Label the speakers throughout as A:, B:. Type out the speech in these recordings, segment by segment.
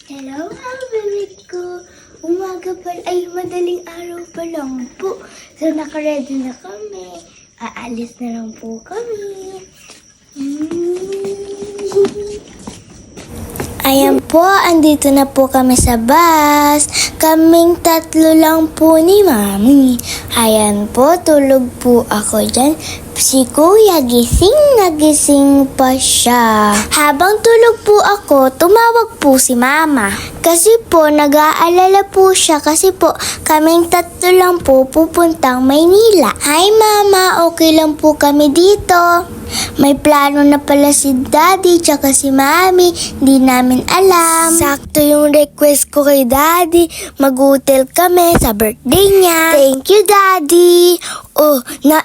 A: Hello, baby ko. Umaga pa, ay madaling araw pa lang po. So, nakaready na kami. Aalis na lang po kami. Ayan po, andito na po kami sa bus. Kaming tatlo lang po ni Mami. Ayan po, tulog po ako dyan. Si Kuya nagising pa siya. Habang tulog po ako, tumawag po si Mama. Kasi po, nag-aalala po siya kasi po, kaming tatlo lang po pupuntang Maynila. Hi Mama, okay lang po kami dito. May plano na pala si Daddy tsaka si Mami, di namin alam. Sakto yung request ko kay Daddy, mag-hotel kami sa birthday niya. Thank you Daddy. Oh,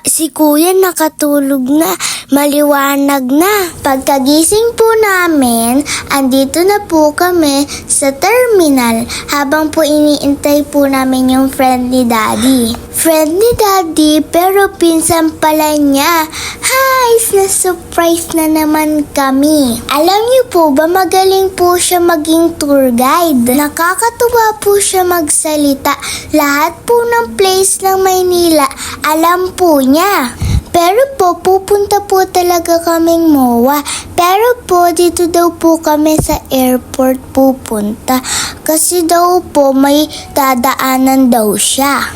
A: si Kuya nakatulog na, maliwanag na. Pagkagising po namin, andito na po kami sa terminal habang po iniintay po namin yung friend ni Daddy. Friend ni Daddy pero pinsan pala niya. Hi! Na-surprise na naman kami. Alam niyo po ba magaling po siya maging tour guide? Nakakatuwa po siya magsalita. Lahat po ng place ng Maynila, alam po niya. Pero po, pupunta po talaga kaming MOA. Pero po, dito daw po kami sa airport pupunta. Kasi daw po, may dadaanan daw siya.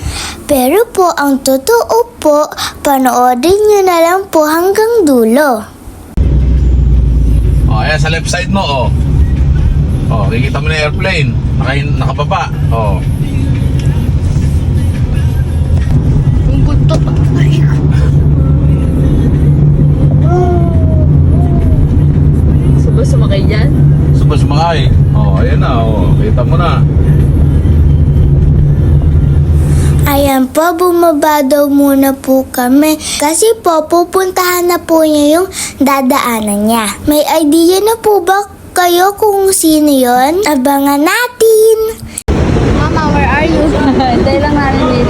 A: Pero po, ang totoo po, panoodin nyo na lang po hanggang dulo.
B: Oh, ayan, sa left side mo, oh. Oh, kikita mo na yung airplane. Nakababa, oh.
A: Ang buto.
C: Sumakay dyan?
B: Sumakay. Oh, ayan na, oh. Kita mo na.
A: Ayan po, bumaba daw muna po kami. Kasi po, pupuntahan na po niya yung dadaanan niya. May idea na po ba kayo kung sino yon? Abangan natin! Mama, where are you?
C: Hintay lang namin din.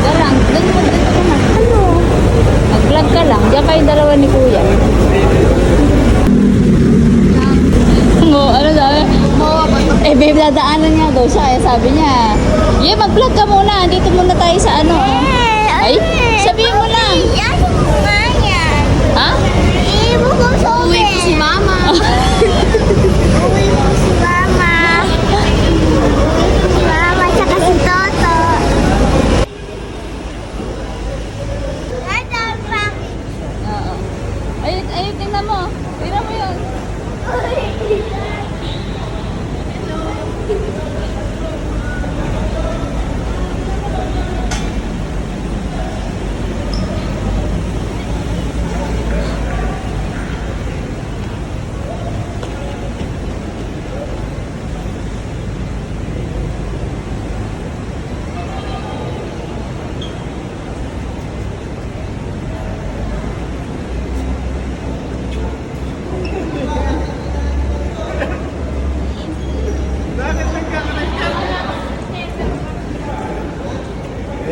C: Ikaw lang. Doon ka na. Ano? Mag-vlog ka lang. Diyan kayo dalawa ni Kuya. Ano sabi? Babe, dadaanan niya daw siya. Sabi niya, mag-vlog ka muna. Dito muna tayo sa ano. Ay, sabihin mo lang. Ha?
A: Uwi ko si Mama. Uwi ko si Mama. Si Mama, tsaka si Toto.
C: Oo. Ay, tingnan mo. Tingnan mo yun.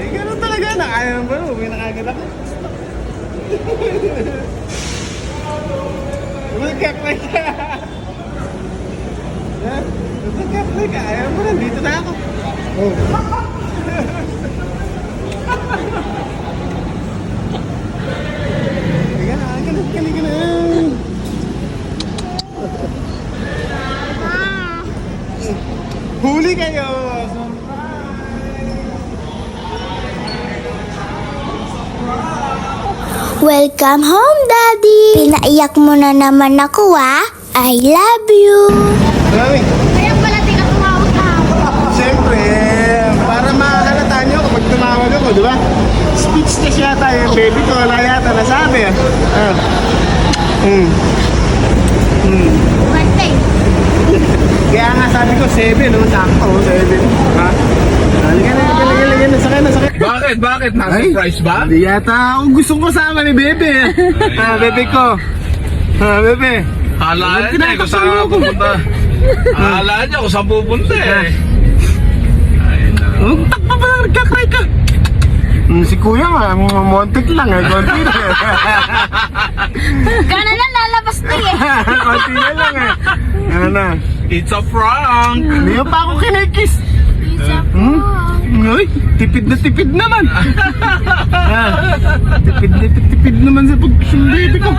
D: Ganun talaga, nakaya mo ba? Uwi na kagad ako. Magkaklay ka. Magkaklay ka. Ayaw mo na, dito na ako. Oh. Halika na. Huli kayo!
A: Welcome home, Daddy! Pinaiyak mo na naman ako, ah. I love you!
D: Maraming.
A: Kaya pala di ka tumawag na ako.
D: Siyempre, para makakalata nyo kapag tumawag ako, di ba? Speechless yata yung baby ko, wala yata nasabi.
A: Birthday.
D: Kaya nga sabi ko, 7, no? Sakto, 7. Ha? Halika na, sakay.
B: Bakit? Na-surprise ba?
D: Hindi yata ako gustong kasama ni Bebe. Bebe ko. Bebe.
B: Halaan niya kung saan pupunta. Halaan niya kung saan pupunta eh. Ay,
D: Huwag takpa pa lang, nagkakry ka. Si kuya nga, montik lang eh. Konti na eh.
C: Gana na lalabas na eh.
D: Konti na lang eh. Ano na.
B: It's a prank!
D: Hindi mo pa ako kinikis. Uy, tipid naman. Tipid naman sa pagsumbete ko.